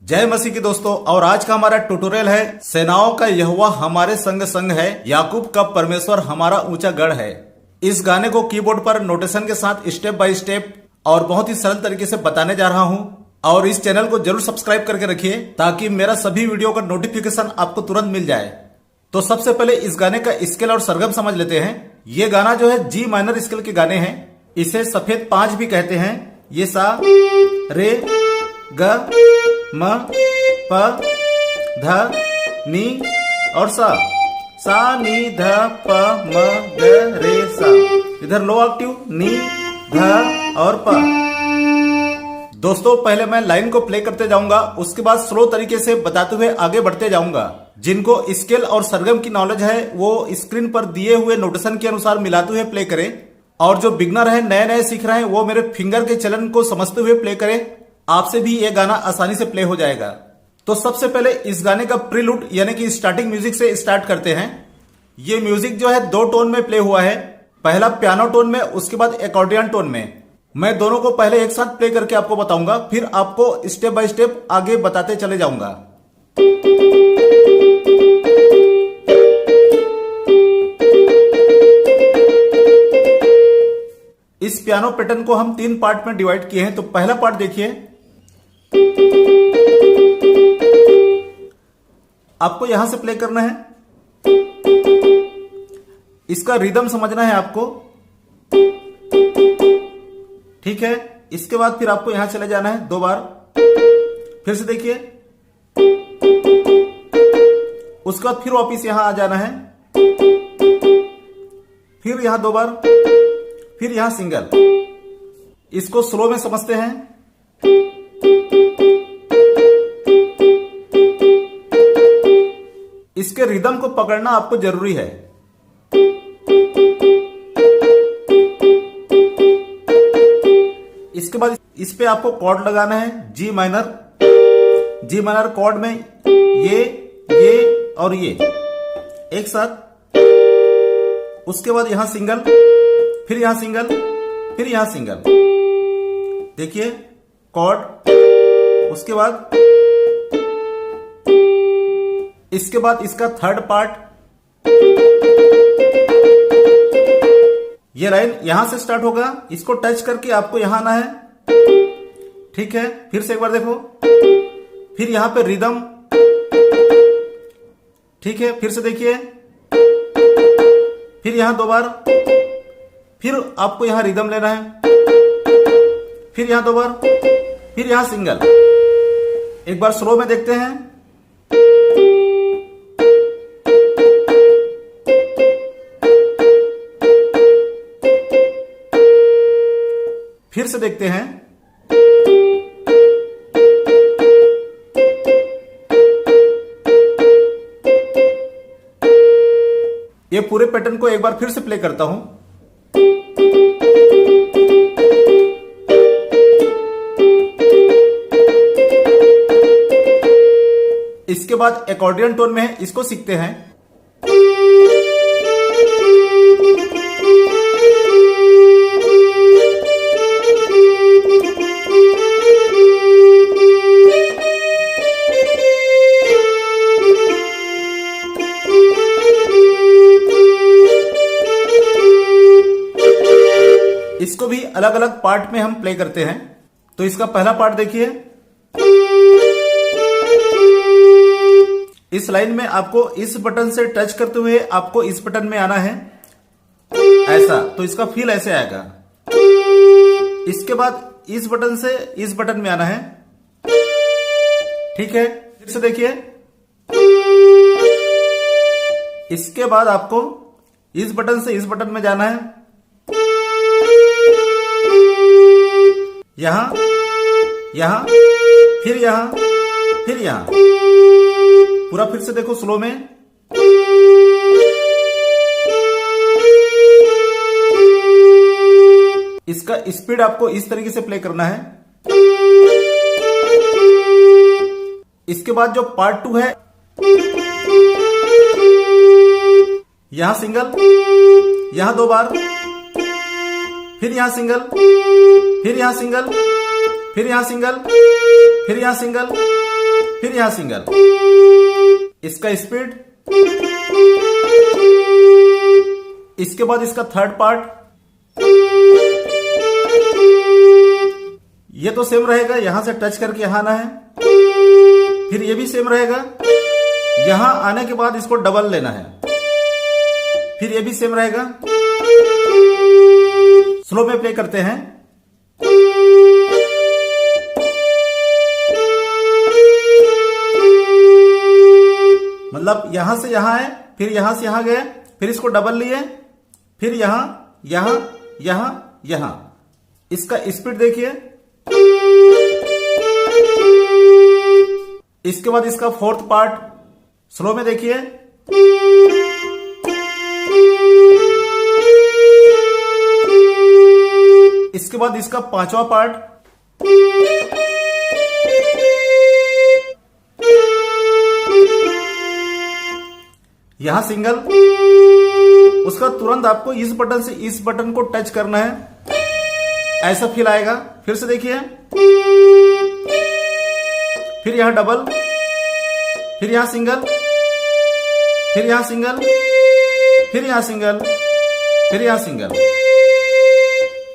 जय मसीह की दोस्तों। और आज का हमारा ट्यूटोरियल है सेनाओं का यहोवा हमारे संग संग है, याकूब का परमेश्वर हमारा ऊंचा गढ़ है। इस गाने को कीबोर्ड पर नोटेशन के साथ स्टेप बाय स्टेप और बहुत ही सरल तरीके से बताने जा रहा हूं। और इस चैनल को जरूर सब्सक्राइब करके रखिए ताकि मेरा सभी वीडियो का नोटिफिकेशन आपको तुरंत मिल जाए। तो सबसे पहले इस गाने का स्केल और सरगम समझ लेते हैं। ये गाना जो है जी माइनर स्केल के गाने हैं। इसे सफेद पांच भी कहते हैं। ये सा, रे, ग, म, प, ध, नी और सा। सा, नी, ध, प, म, ग, रे, सा। इधर लो ऑक्टिव नी, ध और प। दोस्तों पहले मैं लाइन को प्ले करते जाऊंगा, उसके बाद स्लो तरीके से बताते हुए आगे बढ़ते जाऊंगा। जिनको स्केल और सरगम की नॉलेज है वो स्क्रीन पर दिए हुए नोटेशन के अनुसार मिलाते हुए प्ले करें। और जो बिगनर है, नए नए सीख रहे हैं, वो मेरे फिंगर के चलन को समझते हुए प्ले करें। आपसे भी ये गाना आसानी से प्ले हो जाएगा। तो सबसे पहले इस गाने का प्रीलूड यानी कि स्टार्टिंग म्यूजिक से स्टार्ट करते हैं। ये म्यूजिक जो है दो टोन में प्ले हुआ है। पहला पियानो टोन में, उसके बाद एकॉर्डियन टोन में। मैं दोनों को पहले एक साथ प्ले करके आपको बताऊंगा, फिर आपको स्टेप बाय स्टेप आगे बताते चले जाऊंगा। इस पियानो पैटर्न को हम 3 पार्ट में डिवाइड किए हैं। तो पहला पार्ट देखिए, आपको यहां से प्ले करना है। इसका रिदम समझना है आपको, ठीक है। इसके बाद फिर आपको यहां चले जाना है 2 बार। फिर से देखिए, उसके बाद फिर वापिस यहां आ जाना है। फिर यहां 2 बार, फिर यहां सिंगल। इसको स्लो में समझते हैं। इसके रिदम को पकड़ना आपको जरूरी है। इसके बाद इस पे आपको कॉर्ड लगाना है, जी माइनर। जी माइनर कॉर्ड में ये और ये एक साथ। उसके बाद यहां सिंगल, फिर यहां सिंगल, फिर यहां सिंगल। देखिए कॉर्ड, उसके बाद इसके बाद इसका थर्ड पार्ट। ये लाइन यहां से स्टार्ट होगा, इसको टच करके आपको यहां आना है, ठीक है। फिर से एक बार देखो, फिर यहां पे रिदम, ठीक है। फिर से देखिए, फिर यहां 2 बार, फिर आपको यहां रिदम लेना है, फिर यहां 2 बार, फिर यहां सिंगल। एक बार स्लो में देखते हैं। फिर से देखते हैं। ये पूरे पैटर्न को एक बार फिर से प्ले करता हूं। इसके बाद एकॉर्डियन टोन में है, इसको सीखते हैं। इसको भी अलग अलग पार्ट में हम प्ले करते हैं। तो इसका पहला पार्ट देखिए। इस लाइन में आपको इस बटन से टच करते हुए आपको इस बटन में आना है, ऐसा। तो इसका फील ऐसे आएगा। इसके बाद इस बटन से इस बटन में आना है, ठीक है। फिर से देखिए, इसके बाद आपको इस बटन से इस बटन में जाना है, यहां, यहां, फिर यहां, फिर यहां। पूरा फिर से देखो स्लो में। इसका स्पीड आपको इस तरीके से प्ले करना है। इसके बाद जो पार्ट 2 है, यहां सिंगल, यहां 2 बार, फिर यहां सिंगल, फिर यहां सिंगल, फिर यहां सिंगल, फिर यहां सिंगल, फिर यहां सिंगल। इसका स्पीड, इसके बाद इसका थर्ड पार्ट, ये तो सेम रहेगा, यहां से टच करके यहां आना है। फिर ये भी सेम रहेगा, यहां आने के बाद इसको डबल लेना है। फिर ये भी सेम रहेगा। स्लो में प्ले करते हैं। मतलब यहां से यहां है, फिर यहां से यहां गए, फिर इसको डबल लिए, फिर यहां यहां यहां यहां। इसका स्पीड देखिए। इसके बाद इसका फोर्थ पार्ट स्लो में देखिए। इसके बाद इसका पांचवा पार्ट, यहां सिंगल। उसका तुरंत आपको इस बटन से इस बटन को टच करना है, ऐसा फील आएगा। फिर से देखिए। फिर यहां डबल, फिर यहां सिंगल, फिर यहां सिंगल, फिर यहां सिंगल, फिर यहां सिंगल।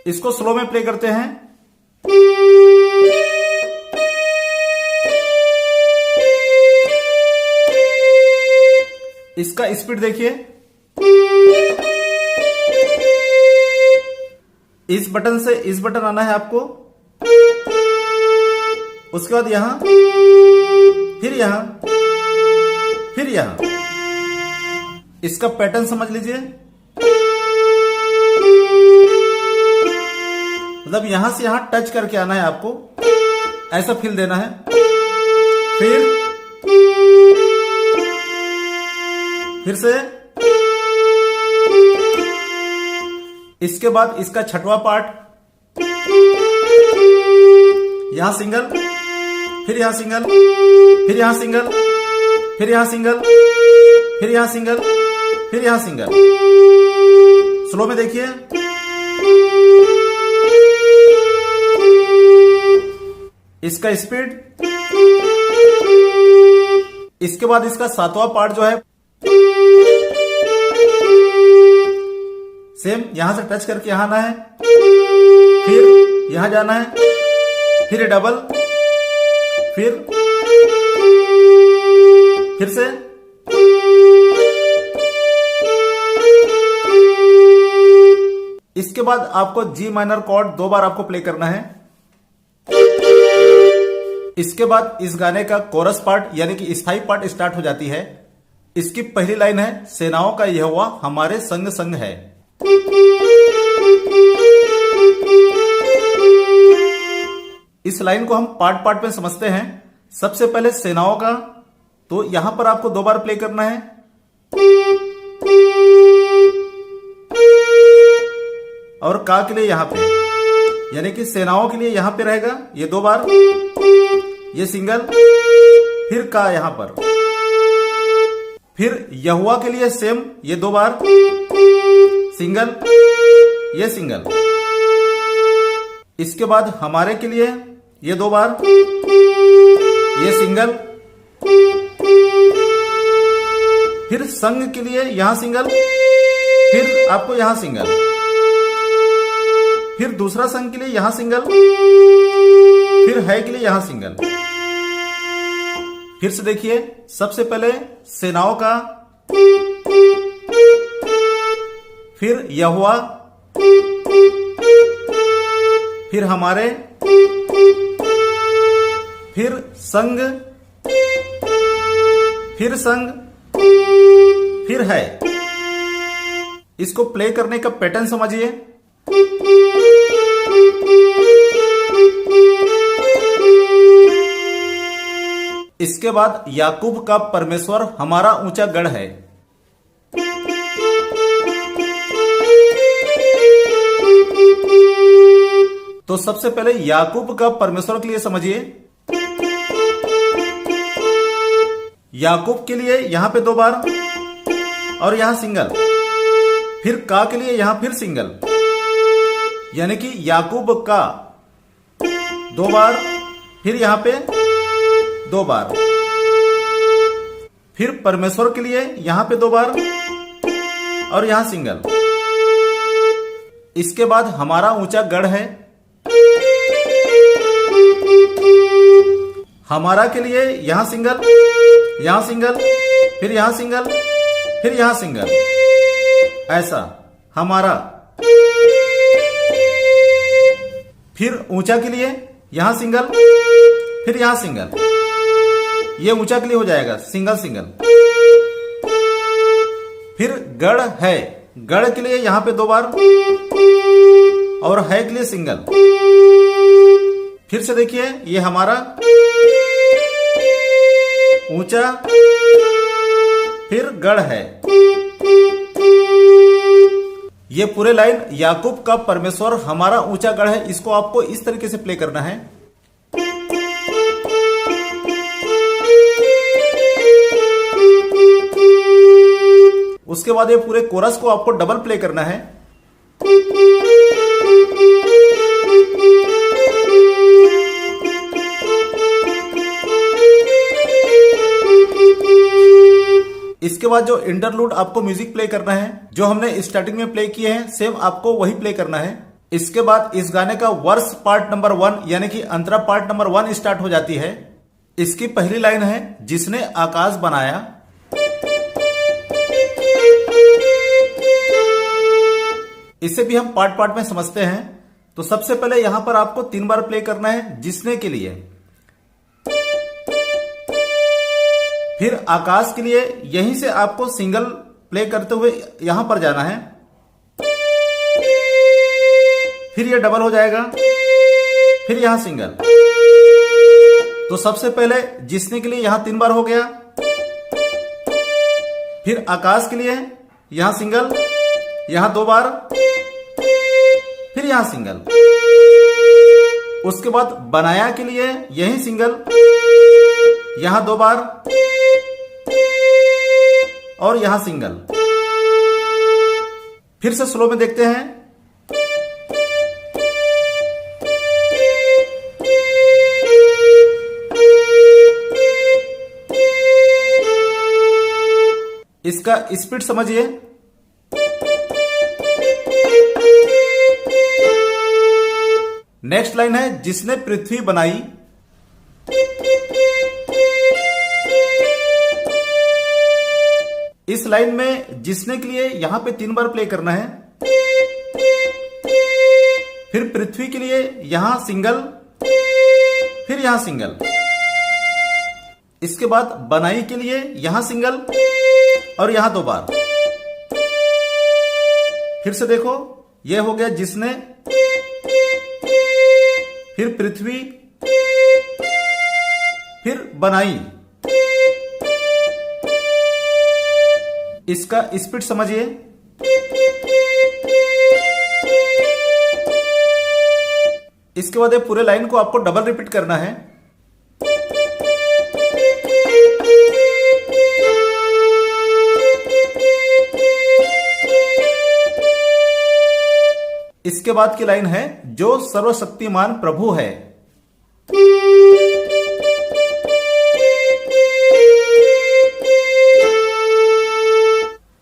इसको स्लो में प्ले करते हैं। इसका स्पीड देखिए। इस बटन से इस बटन आना है आपको। उसके बाद यहां, फिर यहां, फिर यहां। इसका पैटर्न समझ लीजिए। मतलब यहां से यहां टच करके आना है आपको, ऐसा फील देना है। फिर से। इसके बाद इसका छठवां पार्ट, यहां सिंगल, फिर यहां सिंगल, फिर यहां सिंगल, फिर यहां सिंगल, फिर यहां सिंगल, फिर यहां सिंगल। स्लो में देखिए। इसका स्पीड। इसके बाद इसका सातवां पार्ट जो है, सेम यहां से टच करके यहां आना है, फिर यहां जाना है, फिर डबल, फिर से। इसके बाद आपको जी माइनर कॉर्ड 2 बार आपको प्ले करना है। इसके बाद इस गाने का कोरस पार्ट यानी कि स्थाई पार्ट स्टार्ट हो जाती है। इसकी पहली लाइन है, सेनाओं का यहोवा हमारे संग संग है। इस लाइन को हम पार्ट पार्ट में समझते हैं। सबसे पहले सेनाओं का, तो यहां पर आपको 2 बार प्ले करना है। और का के लिए यहां पे, यानी कि सेनाओं के लिए यहां पे रहेगा ये 2 बार, ये सिंगल, फिर का यहां पर। फिर यहोवा के लिए सेम, ये 2 बार, सिंगल, ये सिंगल। इसके बाद हमारे के लिए ये 2 बार, ये सिंगल। फिर संग के लिए यहां सिंगल, फिर आपको यहां सिंगल। फिर दूसरा संग के लिए यहां सिंगल, फिर है के लिए यहां सिंगल। फिर से देखिए। सबसे पहले सेनाओं का, फिर यहोवा, फिर हमारे, फिर संग, फिर संग, फिर है। इसको प्ले करने का पैटर्न समझिए। इसके बाद याकूब का परमेश्वर हमारा ऊंचा गढ़ है। तो सबसे पहले याकूब का परमेश्वर के लिए समझिए। याकूब के लिए यहां पे 2 बार और यहां सिंगल, फिर का के लिए यहां फिर सिंगल, यानी कि याकूब का 2 बार, फिर यहां पे 2 बार। फिर परमेश्वर के लिए यहां पे 2 बार और यहां सिंगल। इसके बाद हमारा ऊंचा गढ़ है, हमारा के लिए यहां सिंगल, यहां सिंगल, फिर यहां सिंगल, फिर यहां सिंगल, ऐसा हमारा। फिर ऊंचा के लिए यहां सिंगल, फिर यहां सिंगल, ये ऊंचा के लिए हो जाएगा सिंगल सिंगल। फिर गढ़ है, गढ़ के लिए यहां पे 2 बार और है के लिए सिंगल। फिर से देखिए, ये हमारा ऊंचा, फिर गढ़ है। ये पूरे लाइन याकूब का परमेश्वर हमारा ऊंचा गढ़ है, इसको आपको इस तरीके से प्ले करना है। उसके बाद ये पूरे कोरस को आपको डबल प्ले करना है। इसके बाद जो इंटरलूड आपको म्यूजिक प्ले करना है, जो हमने स्टार्टिंग में प्ले किए हैं, सेम आपको वही प्ले करना है। इसके बाद इस गाने का वर्स पार्ट नंबर 1 यानी कि अंतरा पार्ट नंबर 1 स्टार्ट हो जाती है। इसकी पहली लाइन है, जिसने आकाश बनाया। इसे भी हम पार्ट पार्ट में समझते हैं। तो सबसे पहले यहां पर आपको 3 बार प्ले करना है जिसने के लिए। फिर आकाश के लिए यहीं से आपको सिंगल प्ले करते हुए यहां पर जाना है, फिर ये डबल हो जाएगा, फिर यहां सिंगल। तो सबसे पहले जिसने के लिए यहां 3 बार हो गया, फिर आकाश के लिए यहां सिंगल, यहां 2 बार, फिर यहां सिंगल। उसके बाद बनाया के लिए यही सिंगल, यहां 2 बार और यहां सिंगल। फिर से स्लो में देखते हैं। इसका स्पीड समझिए। नेक्स्ट लाइन है, जिसने पृथ्वी बनाई। इस लाइन में जिसने के लिए यहां पे 3 बार प्ले करना है, फिर पृथ्वी के लिए यहां सिंगल, फिर यहां सिंगल। इसके बाद बनाई के लिए यहां सिंगल और यहां 2 बार। फिर से देखो, यह हो गया जिसने, फिर पृथ्वी, फिर बनाई। इसका स्पीड समझिए। इसके बाद ये पूरे लाइन को आपको डबल रिपीट करना है। इसके बाद की लाइन है, जो सर्वशक्तिमान प्रभु है।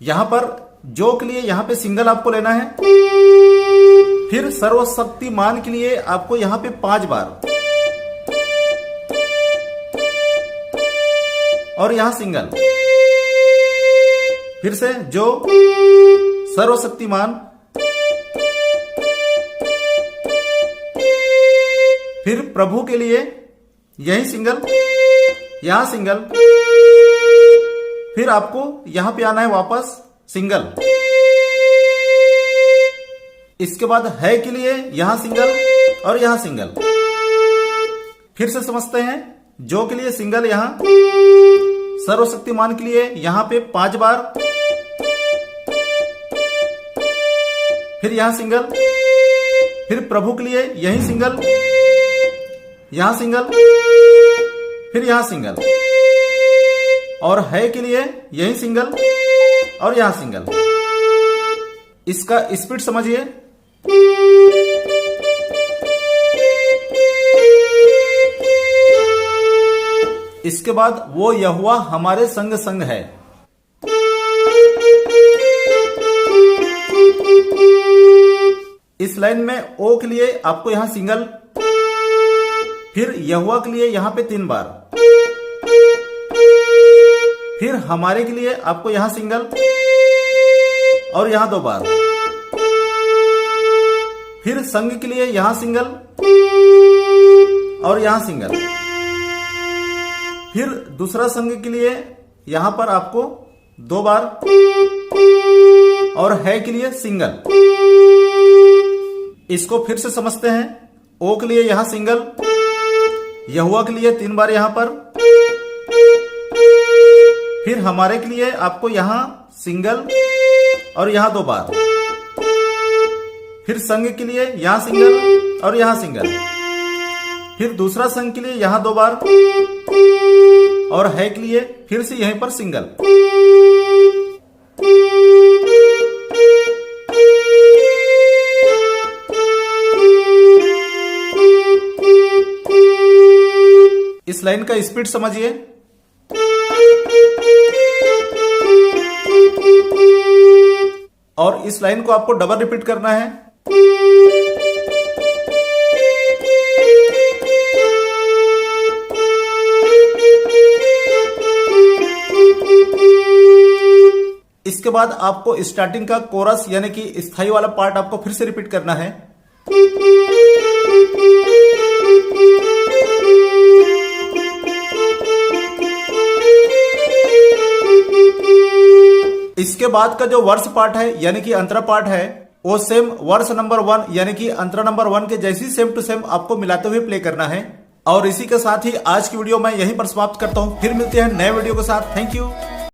यहां पर जो के लिए यहां पे सिंगल आपको लेना है, फिर सर्वशक्तिमान के लिए आपको यहां पे 5 बार और यहां सिंगल। फिर से जो सर्वशक्तिमान, फिर प्रभु के लिए यही सिंगल, यहां सिंगल, फिर आपको यहां पे आना है वापस सिंगल। इसके बाद है के लिए यहां सिंगल और यहां सिंगल। फिर से समझते हैं, जो के लिए सिंगल यहां, सर्वशक्तिमान के लिए यहां पे 5 बार, फिर यहां सिंगल, फिर प्रभु के लिए यही सिंगल, यहां सिंगल, फिर यहां सिंगल, और है के लिए यही सिंगल और यहां सिंगल। इसका स्पीड समझिए। इसके बाद वो यहोवा हमारे संग संग है। इस लाइन में ओ के लिए आपको यहां सिंगल, फिर यहोवा के लिए यहां पे 3 बार, फिर हमारे के लिए आपको यहां सिंगल और यहां 2 बार, फिर संग के लिए यहां सिंगल और यहां सिंगल, फिर दूसरा संग के लिए यहां पर आपको 2 बार और है के लिए सिंगल। इसको फिर से समझते हैं। ओ के लिए यहां सिंगल, यहोवा के लिए 3 बार यहां पर, फिर हमारे के लिए आपको यहां सिंगल और यहां 2 बार, फिर संग के लिए यहां सिंगल और यहां सिंगल, फिर दूसरा संग के लिए यहां 2 बार और है के लिए फिर से यहीं पर सिंगल। इस लाइन का स्पीड समझिए। और इस लाइन को आपको डबल रिपीट करना है। इसके बाद आपको स्टार्टिंग का कोरस यानी कि स्थाई वाला पार्ट आपको फिर से रिपीट करना है। इसके बाद का जो वर्स पार्ट है यानी कि अंतरा पार्ट है वो सेम वर्स नंबर 1 यानी कि अंतरा नंबर 1 के जैसी सेम टू सेम आपको मिलाते हुए प्ले करना है। और इसी के साथ ही आज की वीडियो मैं यहीं पर समाप्त करता हूं। फिर मिलते हैं नए वीडियो के साथ। Thank you.